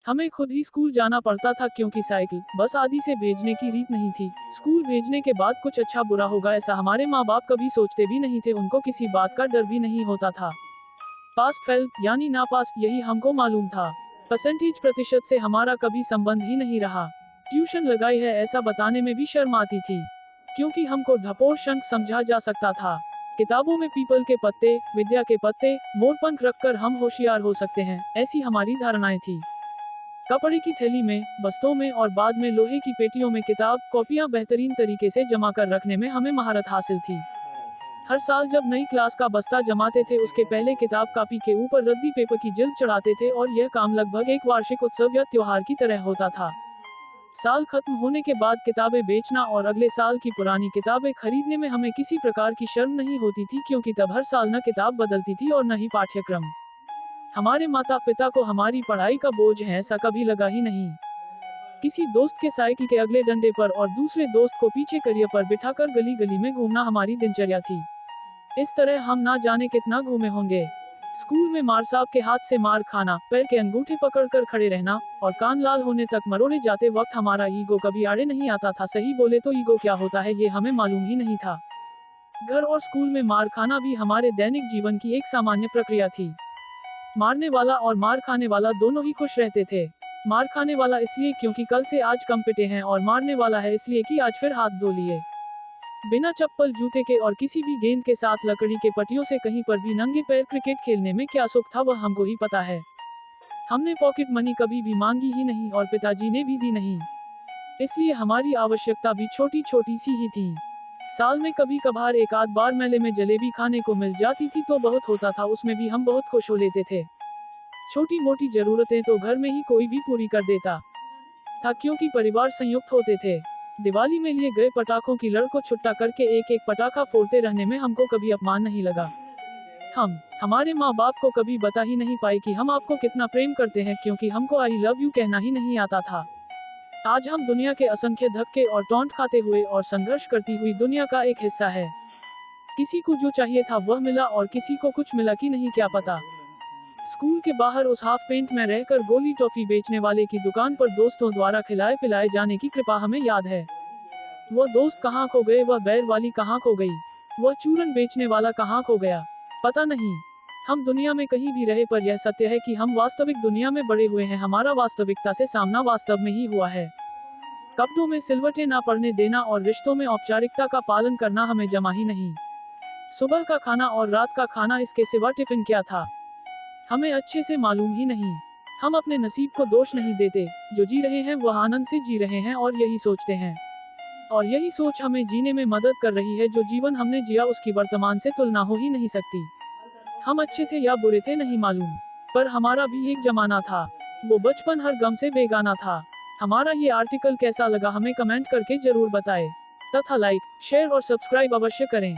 हमें खुद ही स्कूल जाना पड़ता था क्योंकि साइकिल, बस आदि से भेजने की रीत नहीं थी। स्कूल भेजने के बाद कुछ अच्छा बुरा होगा ऐसा हमारे माँ बाप कभी सोचते भी नहीं थे, उनको किसी बात का डर भी नहीं होता था। पास फेल यानी ना पास, यही हमको मालूम था। परसेंटेज प्रतिशत से हमारा कभी संबंध ही नहीं रहा। ट्यूशन लगाई है ऐसा बताने में भी शर्म आती थी, क्योंकि हमको ढपोर शंख समझा जा सकता था। किताबों में पीपल के पत्ते, विद्या के पत्ते, मोरपंख रखकर हम होशियार हो सकते हैं, ऐसी हमारी धारणाएं थी। कपड़े की थैली में, बस्तों में और बाद में लोहे की पेटियों में किताब कॉपियां बेहतरीन तरीके से जमा कर रखने में हमें महारत हासिल थी। हर साल जब नई क्लास का बस्ता जमाते थे उसके पहले किताब कापी के ऊपर रद्दी पेपर की जिल्द चढ़ाते थे और यह काम लगभग एक वार्षिक उत्सव या त्योहार की तरह होता था। साल खत्म होने के बाद किताबें बेचना और अगले साल की पुरानी किताबें खरीदने में हमें किसी प्रकार की शर्म नहीं होती थी, क्योंकि तब हर साल न किताब बदलती थी और न ही पाठ्यक्रम। हमारे माता पिता को हमारी पढ़ाई का बोझ है ऐसा कभी लगा ही नहीं। किसी दोस्त के साइकिल के अगले डंडे पर और दूसरे दोस्त को पीछे करियर पर बिठाकर गली गली में घूमना हमारी दिनचर्या थी। इस तरह हम ना जाने कितना घूमे होंगे। स्कूल में मार साहब के हाथ से मार खाना, पैर के अंगूठे पकड़कर खड़े रहना और कान लाल होने तक मरोड़े जाते वक्त हमारा ईगो कभी आड़े नहीं आता था। सही बोले तो ईगो क्या होता है ये हमें मालूम ही नहीं था। घर और स्कूल में मार खाना भी हमारे दैनिक जीवन की एक सामान्य प्रक्रिया थी। मारने वाला और मार खाने वाला दोनों ही खुश रहते थे। मार खाने वाला इसलिए क्योंकि कल से आज कम पिटे हैं और मारने वाला है इसलिए कि आज फिर हाथ धो लिए। बिना चप्पल जूते के और किसी भी गेंद के साथ लकड़ी के पट्टियों से कहीं पर भी नंगे पैर क्रिकेट खेलने में क्या सुख था वह हमको ही पता है। हमने पॉकेट मनी कभी भी मांगी ही नहीं और पिताजी ने भी दी नहीं, इसलिए हमारी आवश्यकता भी छोटी छोटी सी ही थी। साल में कभी कभार एक आध बार मेले में जलेबी खाने को मिल जाती थी तो बहुत होता था, उसमें भी हम बहुत खुश हो लेते थे। छोटी मोटी जरूरतें तो घर में ही कोई भी पूरी कर देता था, क्योंकि परिवार संयुक्त होते थे। दिवाली में लिए गए पटाखों की लड़ को छुट्टा करके एक एक पटाखा फोड़ते रहने में हमको कभी अपमान नहीं लगा। हम हमारे माँ बाप को कभी बता ही नहीं पाए कि हम आपको कितना प्रेम करते हैं, क्योंकि हमको आई लव यू कहना ही नहीं आता था। आज हम दुनिया के असंख्य धक्के और टॉन्ट खाते हुए और संघर्ष करती हुई दुनिया का एक हिस्सा है। किसी को जो चाहिए था वह मिला और किसी को कुछ मिला कि नहीं क्या पता। स्कूल के बाहर उस हाफ पेंट में रहकर गोली टॉफी बेचने वाले की दुकान पर दोस्तों द्वारा खिलाए पिलाए जाने की कृपा हमें याद है। वह दोस्त कहाँ खो गए, वह बैर वाली कहाँ खो गई, वह चूरन बेचने वाला कहाँ खो गया, पता नहीं। हम दुनिया में कहीं भी रहे पर यह सत्य है कि हम वास्तविक दुनिया में बड़े हुए हैं। हमारा वास्तविकता से सामना वास्तव में ही हुआ है। कपड़ों में सिलवटें ना पड़ने देना और रिश्तों में औपचारिकता का पालन करना हमें जमा ही नहीं। सुबह का खाना और रात का खाना, इसके सिवा टिफिन क्या था हमें अच्छे से मालूम ही नहीं। हम अपने नसीब को दोष नहीं देते, जो जी रहे हैं वह आनंद से जी रहे हैं और यही सोचते हैं। और यही सोच हमें जीने में मदद कर रही है। जो जीवन हमने जिया उसकी वर्तमान से तुलना हो ही नहीं सकती। हम अच्छे थे या बुरे थे नहीं मालूम, पर हमारा भी एक जमाना था, वो बचपन हर गम से बेगाना था। हमारा ये आर्टिकल कैसा लगा हमें कमेंट करके जरूर बताएं, तथा लाइक, शेयर और सब्सक्राइब अवश्य करें।